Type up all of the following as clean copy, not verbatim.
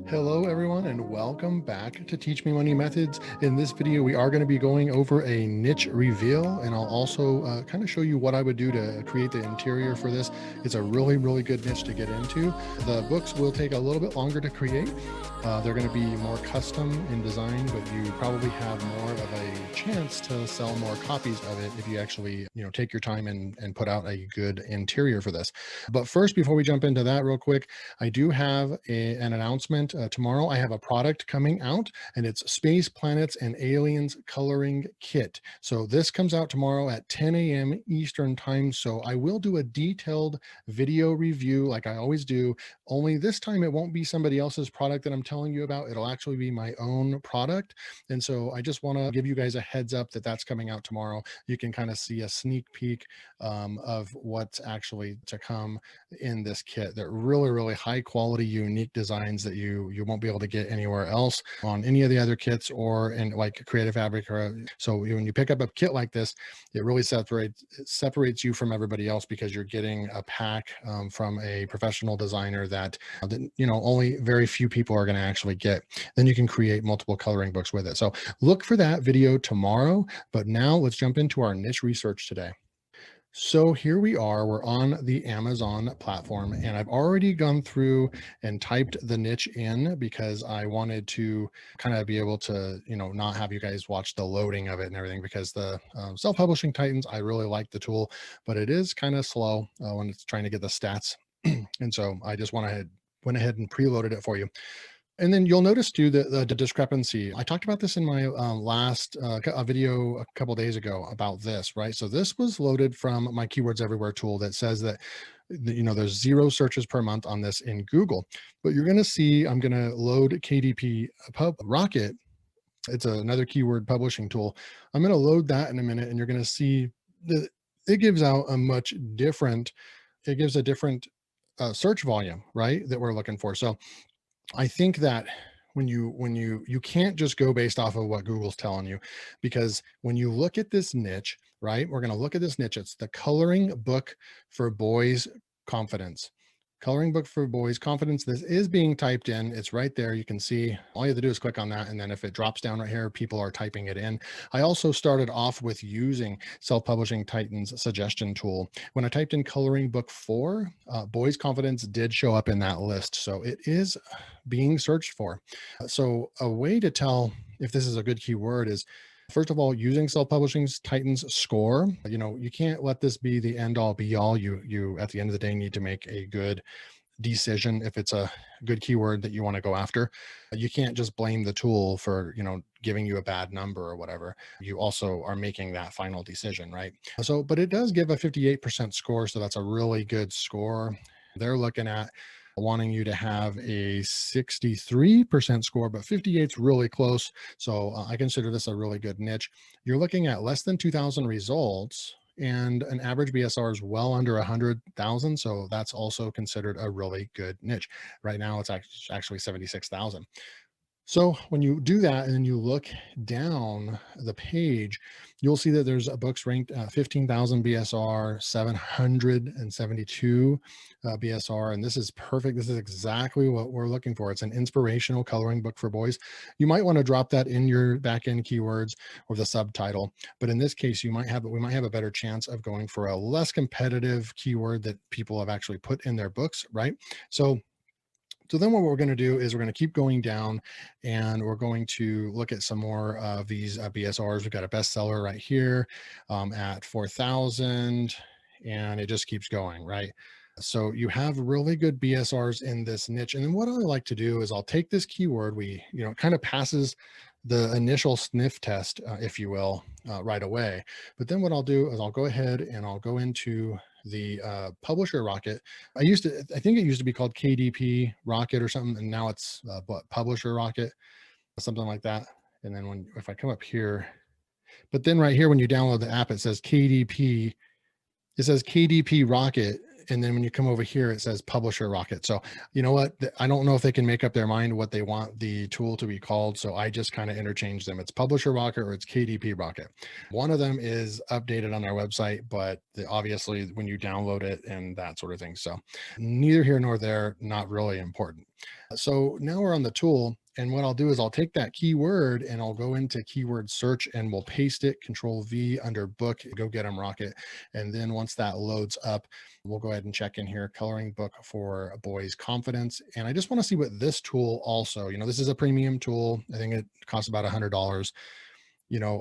Hello everyone and welcome back to Teach Me Money Methods. In this video, we are going to be going over a niche reveal, and I'll also kind of show you what I would do to create the interior for this. It's a really good niche to get into. The books will take a little bit longer to create. They're going to be more custom in design, but you probably have more of a chance to sell more copies of it if you actually, take your time and put out a good interior for this. But first, before we jump into that real quick, I do have an announcement. Tomorrow I have a product coming out, and it's Space Planets and Aliens Coloring Kit. So this comes out tomorrow at 10 a.m. Eastern time. So I will do a detailed video review like I always do, only this time it won't be somebody else's product that I'm telling you about. It'll actually be my own product. And so I just want to give you guys a heads up that that's coming out tomorrow. You can kind of see a sneak peek of what's actually to come in this kit. They're really high quality, unique designs that you won't be able to get anywhere else on any of the other kits or in like Creative Fabrica. So when you pick up a kit like this, it really separates you from everybody else because you're getting a pack from a professional designer that only very few people are going to actually get. Then you can create multiple coloring books with it. So look for that video tomorrow. But now let's jump into our niche research today. So here we are, we're on the Amazon platform, and I've already gone through and typed the niche in because I wanted to kind of be able to, not have you guys watch the loading of it and everything, because the self-publishing Titans, I really like the tool, but it is kind of slow when it's trying to get the stats. And so I just went ahead and preloaded it for you. And then you'll notice too the discrepancy. I talked about this in my last video a couple days ago about this, right? So this was loaded from my Keywords Everywhere tool that says that, there's 0 searches per month on this in Google. But you're going to see, I'm going to load KDP Pub Rocket. It's another keyword publishing tool. I'm going to load that in a minute, and you're going to see that it gives out it gives a different search volume, right? That we're looking for. So I think that when you can't just go based off of what Google's telling you, because when you look at this niche, right? We're going to look at this niche. It's the coloring book for boys confidence. Coloring book for boys confidence. This is being typed in. It's right there. You can see all you have to do is click on that. And then if it drops down right here, people are typing it in. I also started off with using Self-Publishing Titans suggestion tool. When I typed in coloring book for boys confidence did show up in that list. So it is being searched for. So a way to tell if this is a good keyword is, first of all, using Self-Publishing Titans score. You can't let this be the end all be all. You at the end of the day need to make a good decision if it's a good keyword that you want to go after. You can't just blame the tool for, giving you a bad number or whatever. You also are making that final decision, right? So, but it does give a 58% score. So that's a really good score. They're looking at wanting you to have a 63% score, but 58 is really close. So I consider this a really good niche. You're looking at less than 2,000 results, and an average BSR is well under 100,000. So that's also considered a really good niche. Right now, it's actually 76,000. So when you do that and then you look down the page, you'll see that there's a books ranked 15,000 BSR, 772 BSR, and this is perfect. This is exactly what we're looking for. It's an inspirational coloring book for boys. You might want to drop that in your backend keywords or the subtitle, but in this case, we might have a better chance of going for a less competitive keyword that people have actually put in their books, right? So then what we're going to do is we're going to keep going down, and we're going to look at some more of these BSRs. We've got a bestseller right here at 4,000, and it just keeps going, right? So you have really good BSRs in this niche. And then what I like to do is I'll take this keyword, it kind of passes the initial sniff test, if you will, right away. But then what I'll do is I'll go ahead and I'll go into the publisher rocket. I think it used to be called KDP rocket or something, and now it's publisher rocket, something like that. And then if I come up here, but then right here when you download the app, it says KDP rocket, and then when you come over here, it says publisher rocket. So you know what? I don't know if they can make up their mind what they want the tool to be called. So I just kind of interchange them. It's publisher rocket or it's KDP rocket. One of them is updated on their website, but obviously when you download it and that sort of thing. So neither here nor there, not really important. So now we're on the tool. And what I'll do is I'll take that keyword and I'll go into keyword search and we'll paste it, Control V under book, go get 'em rocket. And then once that loads up, we'll go ahead and check in here, coloring book for boys confidence. And I just want to see what this tool also, this is a premium tool. I think it costs about $100.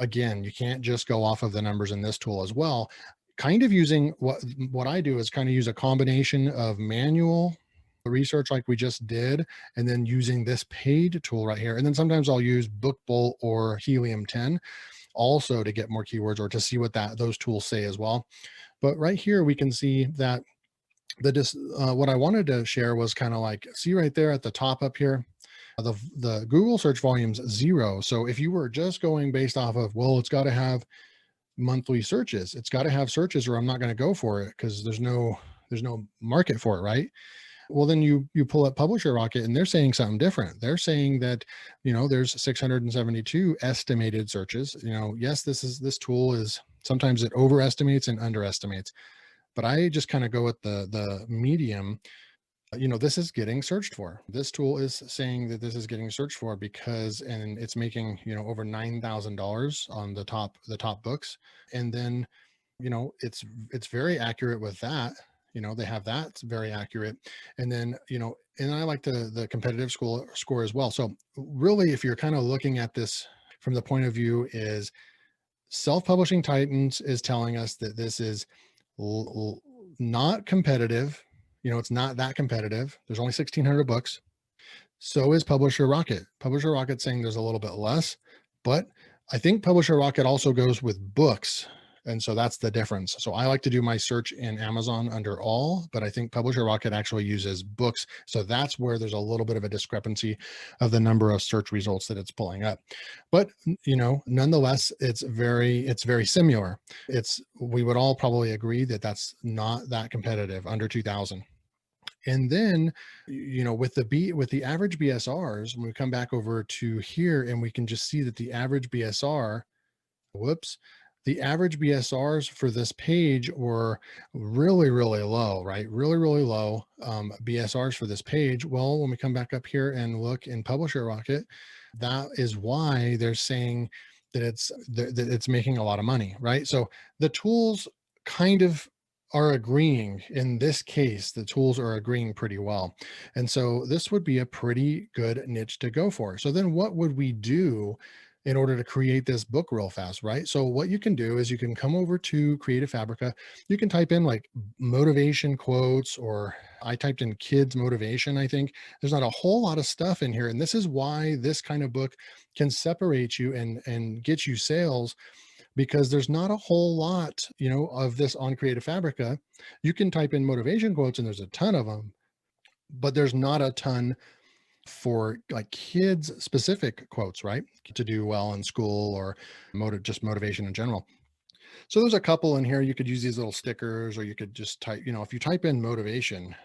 Again, you can't just go off of the numbers in this tool as well. Kind of using what I do is kind of use a combination of manual research like we just did, and then using this paid tool right here. And then sometimes I'll use BookBolt or Helium 10 also to get more keywords or to see what those tools say as well. But right here, we can see that what I wanted to share was kind of like, see right there at the top up here, the Google search volume's 0. So if you were just going based off of, well, it's got to have monthly searches, it's got to have searches or I'm not going to go for it because there's no market for it, right? Well, then you pull up Publisher Rocket and they're saying something different. They're saying that, there's 672 estimated searches. Yes, this tool is sometimes it overestimates and underestimates, but I just kind of go with the medium. This is getting searched for. This tool is saying that this is getting searched for and it's making, over $9,000 on the top books. And then, it's very accurate with that. They have that's very accurate. And then, and I like the competitive score as well. So really, if you're kind of looking at this from the point of view is Self-Publishing Titans is telling us that this is not competitive. It's not that competitive. There's only 1,600 books. So is Publisher Rocket. Publisher Rocket saying there's a little bit less, but I think Publisher Rocket also goes with books. And so that's the difference. So I like to do my search in Amazon under all, but I think Publisher Rocket actually uses books. So that's where there's a little bit of a discrepancy of the number of search results that it's pulling up. But, nonetheless, it's very similar. We would all probably agree that that's not that competitive, under 2,000. And then, with the average BSRs, when we come back over to here and we can just see that the average BSR, the average BSRs for this page were really, really low, right? Really, really low BSRs for this page. Well, when we come back up here and look in Publisher Rocket, that is why they're saying that it's making a lot of money, right? So the tools kind of are agreeing. In this case, the tools are agreeing pretty well. And so this would be a pretty good niche to go for. So then what would we do in order to create this book real fast, right? So what you can do is you can come over to Creative Fabrica. You can type in like motivation quotes, or I typed in kids motivation. I think there's not a whole lot of stuff in here. And this is why this kind of book can separate you and get you sales, because there's not a whole lot, of this on Creative Fabrica. You can type in motivation quotes and there's a ton of them, but there's not a ton for like kids specific quotes, right? To do well in school or just motivation in general. So there's a couple in here. You could use these little stickers, or you could just type, if you type in motivation,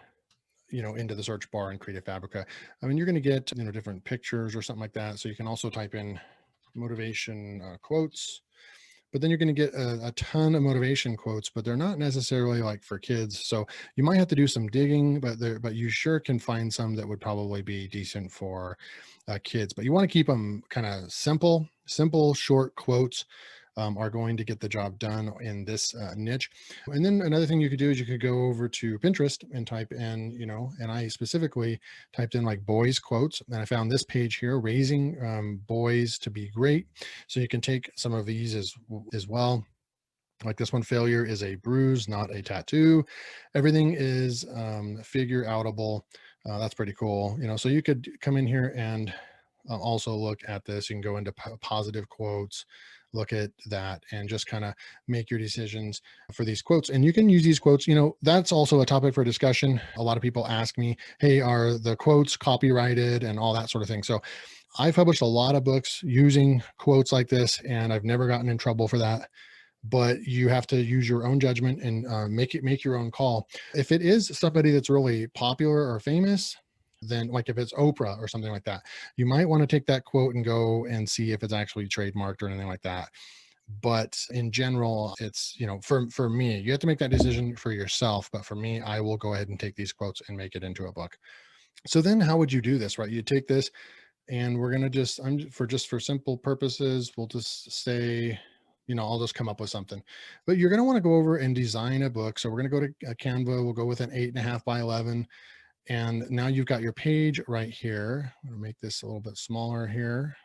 into the search bar in Creative Fabrica, I mean, you're going to get, different pictures or something like that. So you can also type in motivation quotes, but then you're going to get a ton of motivation quotes, but they're not necessarily like for kids. So you might have to do some digging, but you sure can find some that would probably be decent for kids. But you want to keep them kind of simple, short quotes. Are going to get the job done in this niche. And then another thing you could do is you could go over to Pinterest and type in, and I specifically typed in like boys quotes, and I found this page here, raising boys to be great. So you can take some of these as well. Like this one, failure is a bruise, not a tattoo. Everything is figure outable. That's pretty cool. So you could come in here and also look at this. You can go into positive quotes, look at that, and just kind of make your decisions for these quotes. And you can use these quotes, that's also a topic for discussion. A lot of people ask me, hey, are the quotes copyrighted and all that sort of thing? So I've published a lot of books using quotes like this, and I've never gotten in trouble for that. But you have to use your own judgment and make your own call. If it is somebody that's really popular or famous, then like if it's Oprah or something like that, you might want to take that quote and go and see if it's actually trademarked or anything like that. But in general, it's, for me, you have to make that decision for yourself. But for me, I will go ahead and take these quotes and make it into a book. So then how would you do this, right? You take this and we're going to just, for simple purposes, we'll just say, I'll just come up with something, but you're going to want to go over and design a book. So we're going to go to Canva. We'll go with an 8.5 by 11. And now you've got your page right here. I'm going to make this a little bit smaller here.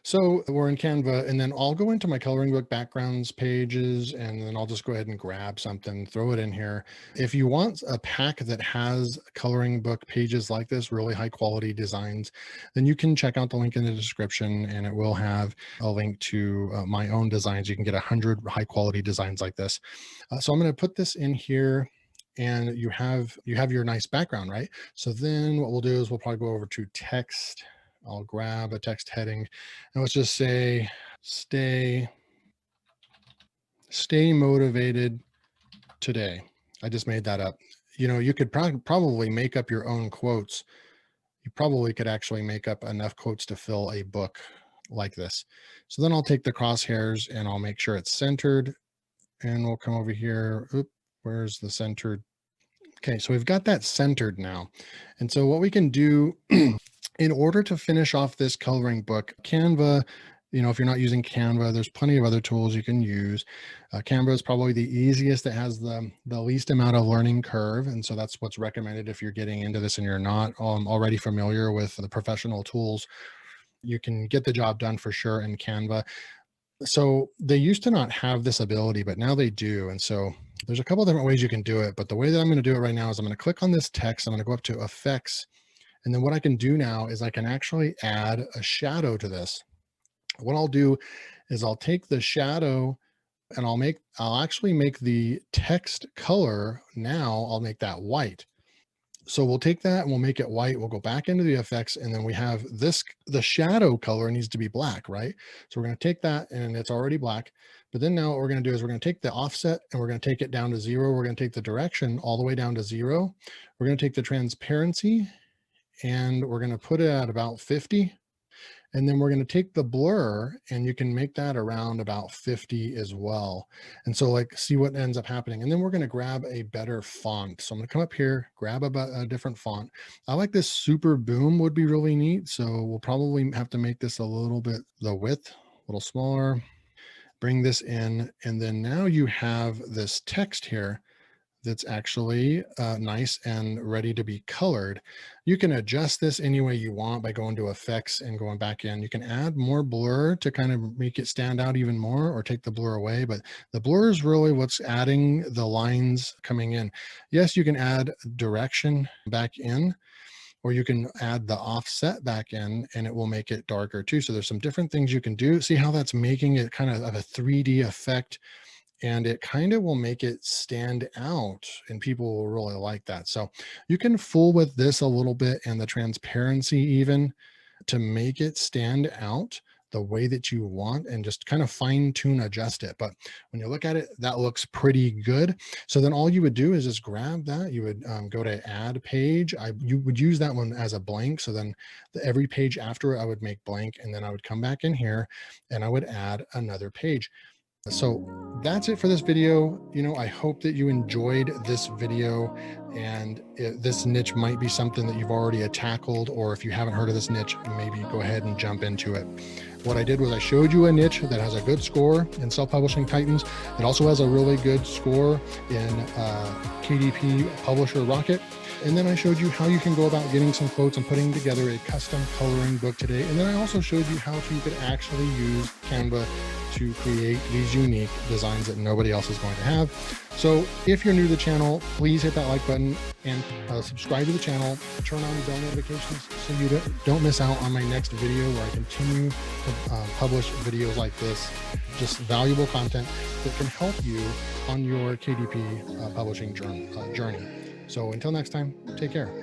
So we're in Canva, and then I'll go into my coloring book backgrounds pages, and then I'll just go ahead and grab something, throw it in here. If you want a pack that has coloring book pages like this, really high quality designs, then you can check out the link in the description, and it will have a link to my own designs. You can get 100 high quality designs like this. So I'm going to put this in here, and you have your nice background, right? So then what we'll do is we'll probably go over to text. I'll grab a text heading and let's just say, stay motivated today. I just made that up. You could probably make up your own quotes. You probably could actually make up enough quotes to fill a book like this. So then I'll take the crosshairs and I'll make sure it's centered, and we'll come over here. Oop, where's the centered? Okay, so we've got that centered now. And so what we can do in order to finish off this coloring book, Canva, if you're not using Canva, there's plenty of other tools you can use. Canva is probably the easiest. That has the least amount of learning curve. And so that's what's recommended if you're getting into this and you're not already familiar with the professional tools. You can get the job done for sure in Canva. So they used to not have this ability, but now they do. And so there's a couple different ways you can do it. But the way that I'm going to do it right now is I'm going to click on this text. I'm going to go up to effects. And then what I can do now is I can actually add a shadow to this. What I'll do is I'll take the shadow and I'll actually make the text color. Now I'll make that white. So we'll take that and we'll make it white. We'll go back into the effects, and then we have the shadow color needs to be black, right? So we're going to take that, and it's already black. But then now what we're going to do is we're going to take the offset and we're going to take it down to 0. We're going to take the direction all the way down to 0. We're going to take the transparency and we're going to put it at about 50. And then we're going to take the blur and you can make that around about 50 as well. And so see what ends up happening. And then we're going to grab a better font. So I'm going to come up here, grab a different font. I like this Super Boom would be really neat. So we'll probably have to make this a little bit, the width a little smaller, bring this in. And then now you have this text here that's actually nice and ready to be colored. You can adjust this any way you want by going to effects and going back in. You can add more blur to kind of make it stand out even more, or take the blur away, but the blur is really what's adding the lines coming in. Yes, you can add direction back in, or you can add the offset back in and it will make it darker too. So there's some different things you can do. See how that's making it kind of a 3D effect, and it kind of will make it stand out, and people will really like that. So you can fool with this a little bit and the transparency even to make it stand out the way that you want, and just kind of fine tune adjust it. But when you look at it, that looks pretty good. So then all you would do is just grab that. You would go to add page. You would use that one as a blank. So then every page after it, I would make blank, and then I would come back in here and I would add another page. So that's it for this video. I hope that you enjoyed this video, and this niche might be something that you've already tackled, or if you haven't heard of this niche, maybe go ahead and jump into it. What I did was I showed you a niche that has a good score in Self-Publishing Titans. It also has a really good score in KDP Publisher Rocket. And then I showed you how you can go about getting some quotes and putting together a custom coloring book today. And then I also showed you how you could actually use Canva to create these unique designs that nobody else is going to have. So if you're new to the channel, please hit that like button and subscribe to the channel. Turn on the bell notifications so you don't miss out on my next video, where I continue to publish videos like this, just valuable content that can help you on your KDP publishing journey. So until next time, take care.